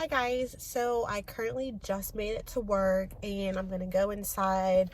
Hi guys, so I currently just made it to work and I'm gonna go inside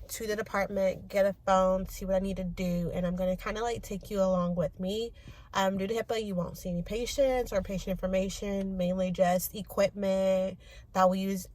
to the department, get a phone, see what I need to do, and I'm gonna kind of like take you along with me. Due to HIPAA, you won't see any patients or patient information, mainly just equipment that we use.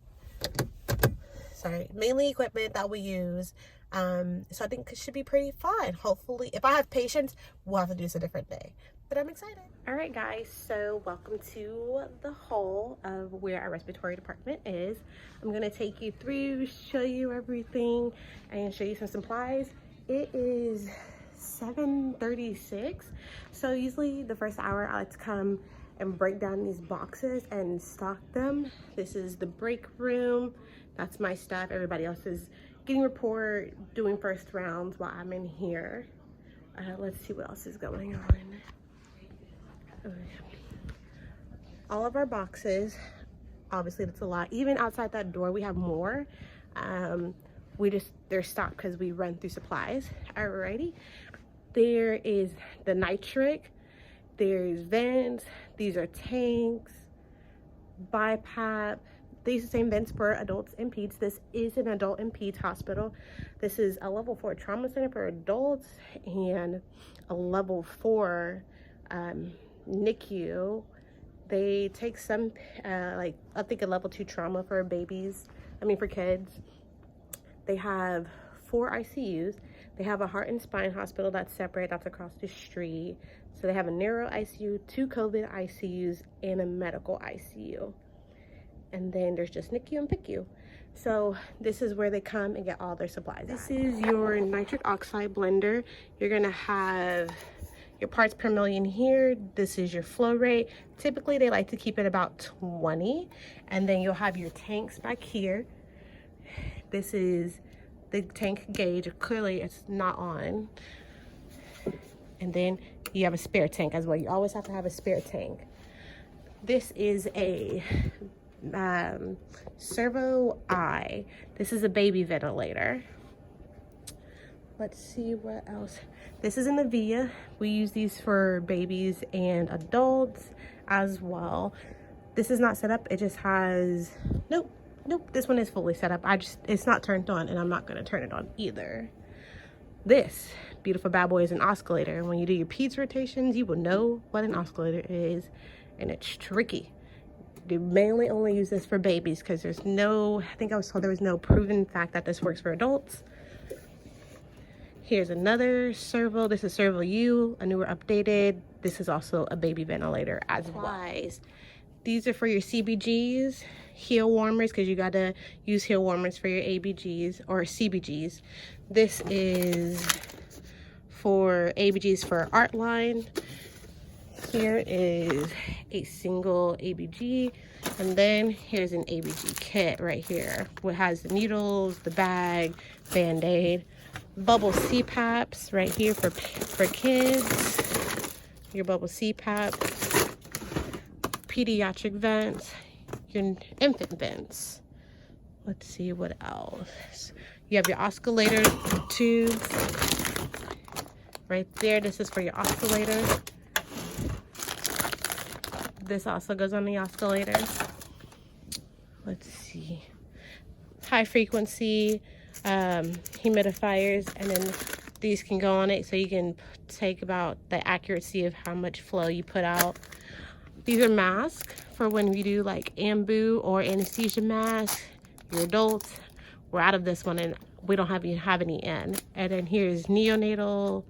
Mainly equipment that we use. So I think it should be pretty fun. Hopefully, if I have patients, we'll have to do this a different day. But I'm excited. All right, guys. So welcome to the hall of where our respiratory department is. I'm gonna take you through, show you everything, and show you some supplies. It is 7:36. So usually the first hour I like to come and break down these boxes and stock them. This is the break room. That's my stuff. Everybody else is getting report, doing first rounds while I'm in here. Let's see what else is going on. All of our boxes, obviously that's a lot. Even outside that door, we have more. They're stocked because we run through supplies. Alrighty. There is the nitric. There's vents. These are tanks, BiPAP. These are the same vents for adults and peds. This is an adult and peds hospital. This is a level 4 trauma center for adults and a level 4 NICU. They take some, I think a level 2 trauma for for kids. They have 4 ICUs. They have a heart and spine hospital that's separate, that's across the street. So they have a neuro ICU, 2 COVID ICUs, and a medical ICU. And then there's just NICU and PICU. So this is where they come and get all their supplies. This is your nitric oxide blender. You're gonna have your parts per million here. This is your flow rate. Typically they like to keep it about 20. And then you'll have your tanks back here. This is the tank gauge. Clearly it's not on. And then you have a spare tank as well. You always have to have a spare tank. This is a Servo I. This is a baby ventilator. Let's see what else. This is an Avia. We use these for babies and adults as well. This is not set up. It just has, nope, this one is fully set up. It's not turned on, and I'm not gonna turn it on either. This beautiful bad boy is an oscillator. When you do your peds rotations, you will know what an oscillator is, and it's tricky. They mainly only use this for babies because there's no, I think I was told there was no proven fact that this works for adults. Here's another Servo. This is Servo U, a newer updated. This is also a baby ventilator as well. These are for your CBGs, heel warmers, because you gotta use heel warmers for your ABGs or CBGs. This is for ABGs for art line. Here is a single ABG, and then here's an ABG kit right here. It has the needles, the bag, Band-Aid, bubble CPAPs right here for kids, your bubble CPAP, pediatric vents, your infant vents. Let's see what else. You have your oscillator tubes right there. This is for your oscillator. This also goes on the oscillator. Let's see. High frequency humidifiers, and then these can go on it so you can take about the accuracy of how much flow you put out. These are masks for when you do like ambu or anesthesia masks. You're adults. We're out of this one and we don't have any in. And then here's neonatal,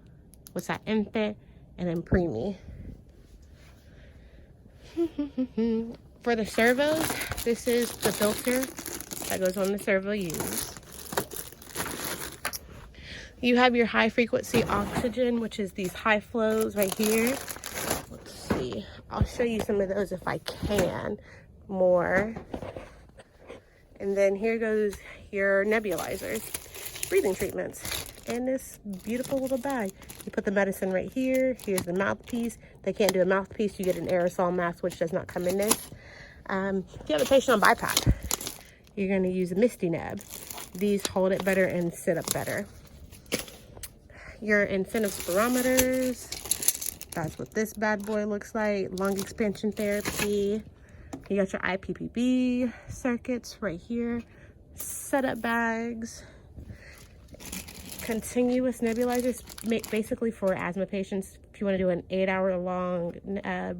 infant, and then preemie. For the servos, this is the filter that goes on the servo use. You have your high frequency oxygen, which is these high flows right here. Let's see, I'll show you some of those if I can more. And then here goes your nebulizers, breathing treatments, and this beautiful little bag. You put the medicine right here. Here's the mouthpiece. They can't do a mouthpiece. You get an aerosol mask, which does not come in this. If you have a patient on BiPAP, you're going to use a Misty Neb. These hold it better and sit up better. Your incentive spirometers. That's what this bad boy looks like. Lung expansion therapy. You got your IPPB circuits right here, setup bags, continuous nebulizers, basically for asthma patients. If you want to do an 8-hour long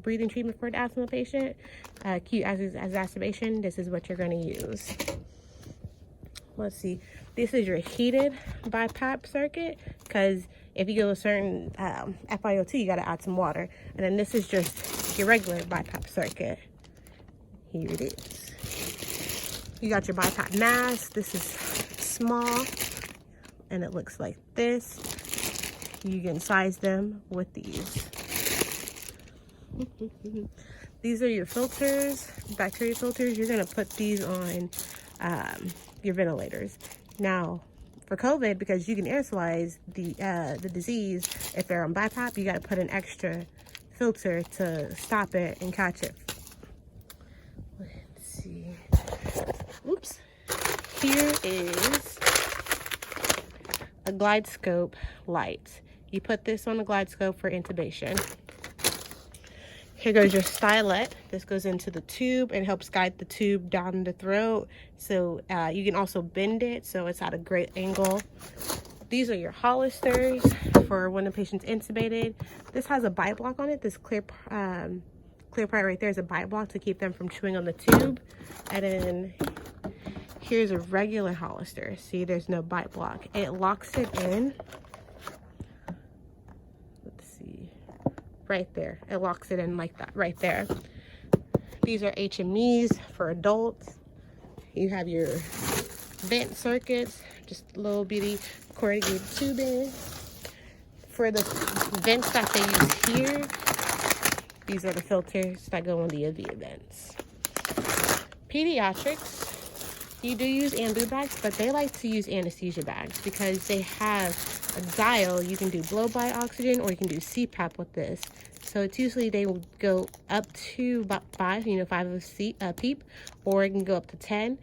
breathing treatment for an asthma patient, acute exacerbation, this is what you're going to use. Let's see, this is your heated BiPAP circuit, because if you go a certain FiO2, you got to add some water. And then this is just your regular BiPAP circuit. Here it is. You got your BiPAP mask. This is small, and it looks like this. You can size them with these. These are your filters, bacteria filters. You're gonna put these on your ventilators. Now, for COVID, because you can aerosolize the disease, if they're on BiPAP, you got to put an extra filter to stop it and catch it. Let's see. Oops. Here is a glide scope light. You put this on the glide scope for intubation. Here goes your stylet. This goes into the tube and helps guide the tube down the throat. So you can also bend it so it's at a great angle. These are your Hollisters for when the patient's intubated. This has a bite block on it. This clear part right there is a bite block to keep them from chewing on the tube. And then here's a regular Hollister. See, there's no bite block. It locks it in. Right there, it locks it in like that right there. These are HMEs for adults. You have your vent circuits, just little bitty corrugated tubing. For the vents that they use here, these are the filters that go on the Avia vents. Pediatrics, you do use ambu bags, but they like to use anesthesia bags because they have a dial. You can do blow-by oxygen, or you can do CPAP with this. So it's usually they will go up to about 5, 5 of PEEP, or it can go up to 10.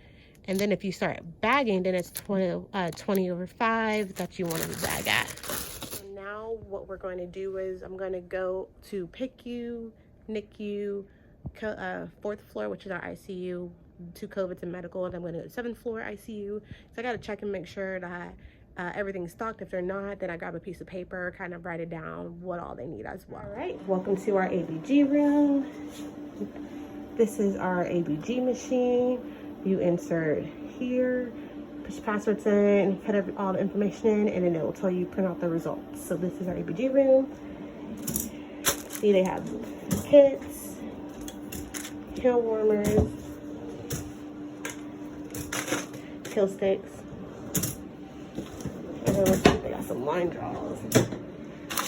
And then if you start bagging, then it's 20 over 5 that you want to bag at. So now what we're going to do is I'm going to go to PICU, NICU, 4th floor, which is our ICU, to COVID to medical, and I'm going to go to 7th floor ICU. So I got to check and make sure that everything's stocked. If they're not, then I grab a piece of paper, kind of write it down what all they need as well. All right, welcome to our ABG room. This is our ABG machine. You insert here, put your passwords in, put all the information in, and then it will tell you print out the results. So this is our ABG room. See, they have kits, pill warmers, pill sticks. And then let's see if they got some line draws.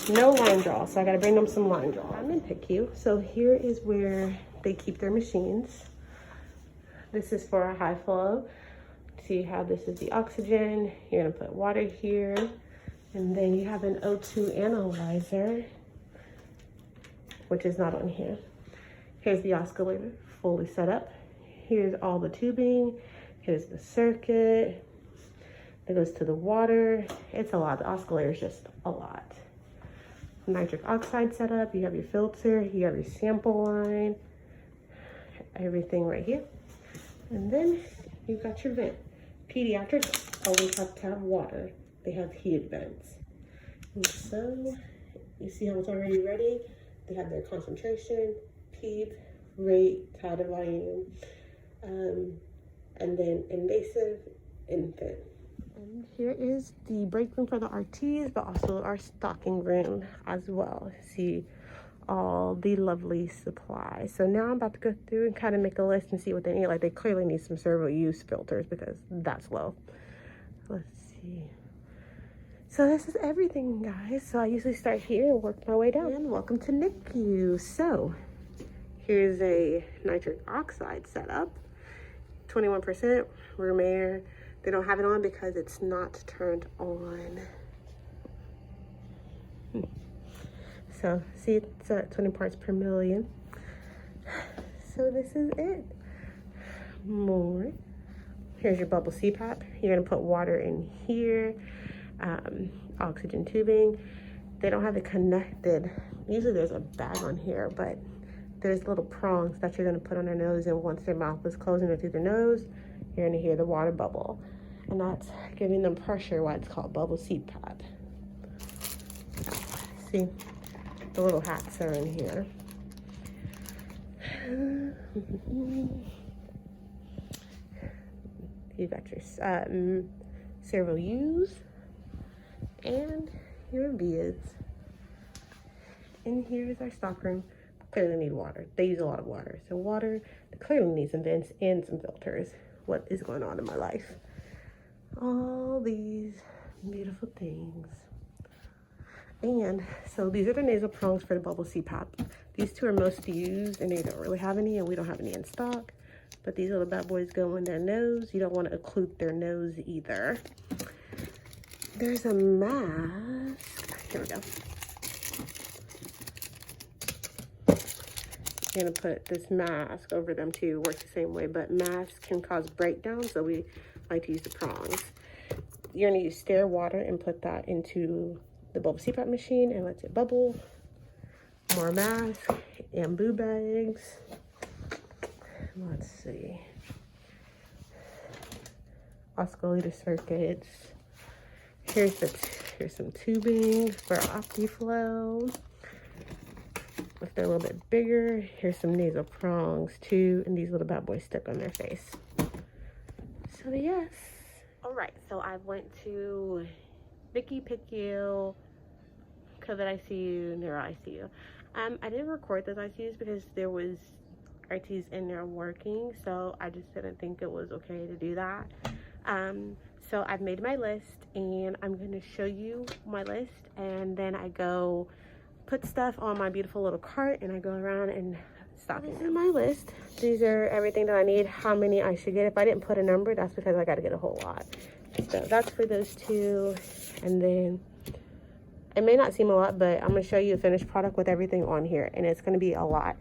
No line draws, so I gotta bring them some line draws. I'm in PICU, so here is where they keep their machines. This is for a high flow. See how this is the oxygen. You're gonna put water here, and then you have an O2 analyzer, which is not on here. Here's the oscillator, fully set up. Here's all the tubing. Here's the circuit. It goes to the water. It's a lot. The oscillator is just a lot. Nitric oxide setup. You have your filter. You have your sample line. Everything right here. And then you've got your vent. Pediatrics always have to have water. They have heated vents. And so you see how it's already ready. They have their concentration, PEEP, rate, tidal volume, and then invasive, infant. And here is the break room for the RTs, but also our stocking room as well. See all the lovely supplies. So now I'm about to go through and kind of make a list and see what they need. Like, they clearly need some servo use filters because that's low. Let's see. So this is everything, guys. So I usually start here and work my way down. And welcome to NICU. So here's a nitric oxide setup, 21% room air. They don't have it on because it's not turned on. So see, it's at 20 parts per million. So this is it. More. Here's your bubble CPAP. You're gonna put water in here. Oxygen tubing. They don't have it connected. Usually there's a bag on here, but there's little prongs that you're going to put on their nose, and once their mouth is closing or through their nose, you're going to hear the water bubble, and that's giving them pressure, why it's called bubble CPAP. See, the little hats are in here. You got your several U's and your V's. And here's our stock room. Clearly need water. They use a lot of water. So water clearly needs some vents and some filters. What is going on in my life? All these beautiful things. And so these are the nasal prongs for the bubble CPAP. These two are most used, and they don't really have any, and we don't have any in stock. But these little bad boys go in their nose. You don't want to occlude their nose either. There's a mask. Here we go. I'm gonna put this mask over them too. Works the same way, but masks can cause breakdown, so we like to use the prongs. You're gonna use Stare water and put that into the bubble CPAP machine and let it bubble. More masks and boo bags. Let's see. Oscillator circuits. Here's some tubing for OptiFlow. If they're a little bit bigger, here's some nasal prongs too, and these little bad boys stick on their face. So yes. All right, so I went to NICU, PICU, COVID ICU, Neuro ICU. I didn't record those ICUs because there was RTs in there working, so I just didn't think it was okay to do that. So I've made my list, and I'm going to show you my list, and then I go put stuff on my beautiful little cart, and I go around and stock it. This is my list. These are everything that I need, how many I should get. If I didn't put a number, that's because I got to get a whole lot. So that's for those two, and then it may not seem a lot, but I'm going to show you a finished product with everything on here, and it's going to be a lot.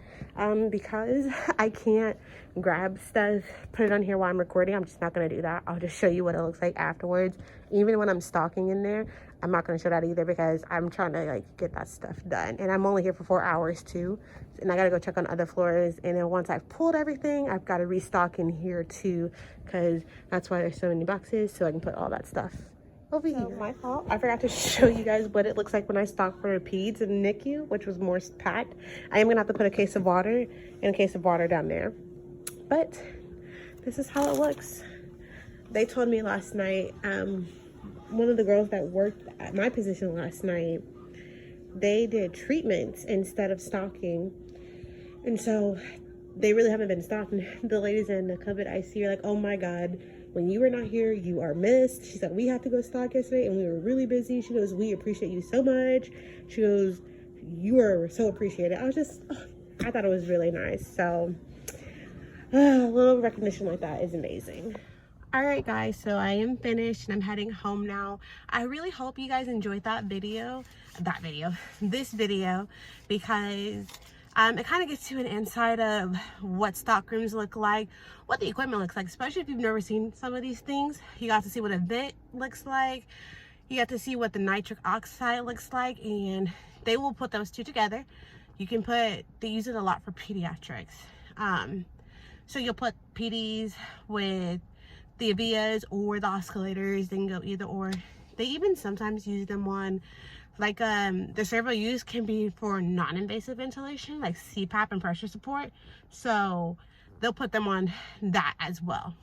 Because I can't grab stuff, put it on here while I'm recording, I'm just not going to do that. I'll just show you what it looks like afterwards. Even when I'm stocking in there, I'm not going to show that either because I'm trying to like get that stuff done. And I'm only here for 4 hours too. And I got to go check on other floors. And then once I've pulled everything, I've got to restock in here too, because that's why there's so many boxes, so I can put all that stuff over here. My fault. I forgot to show you guys what it looks like when I stock for peds in the NICU, which was more packed. I am gonna have to put a case of water and a case of water down there. But this is how it looks. They told me last night, one of the girls that worked at my position last night, they did treatments instead of stocking. And so they really haven't been stocked. And the ladies in the COVID ICU are like, oh my God, when you were not here, you are missed. She said, we had to go stock yesterday and we were really busy. She goes, we appreciate you so much. She goes, you are so appreciated. I was just, I thought it was really nice. So a little recognition like that is amazing. All right, guys, so I am finished and I'm heading home now. I really hope you guys enjoyed this video, because it kind of gets you an insight of what stock rooms look like, what the equipment looks like, especially if you've never seen some of these things. You got to see what a vent looks like. You got to see what the nitric oxide looks like, and they will put those two together. You can put, they use it a lot for pediatrics. So you'll put PDs with the Avias or the oscillators, they can go either or. They even sometimes use them on, like the servo use can be for non-invasive ventilation, like CPAP and pressure support. So they'll put them on that as well.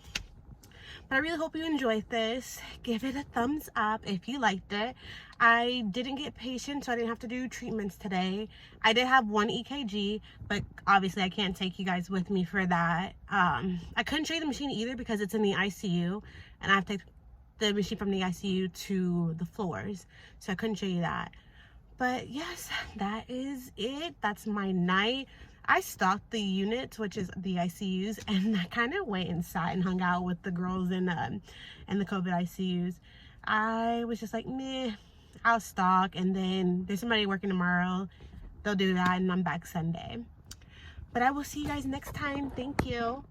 But I really hope you enjoyed this. Give it a thumbs up if you liked it. I didn't get patients, so I didn't have to do treatments today. I did have one EKG, but obviously I can't take you guys with me for that. I couldn't show you the machine either because it's in the ICU, and I have to take the machine from the ICU to the floors, so I couldn't show you that. But yes, that is it. That's my night. I stocked the units, which is the ICUs, and I kind of went inside and hung out with the girls in the COVID ICUs. I was just like, meh, I'll stock, and then there's somebody working tomorrow. They'll do that, and I'm back Sunday. But I will see you guys next time. Thank you.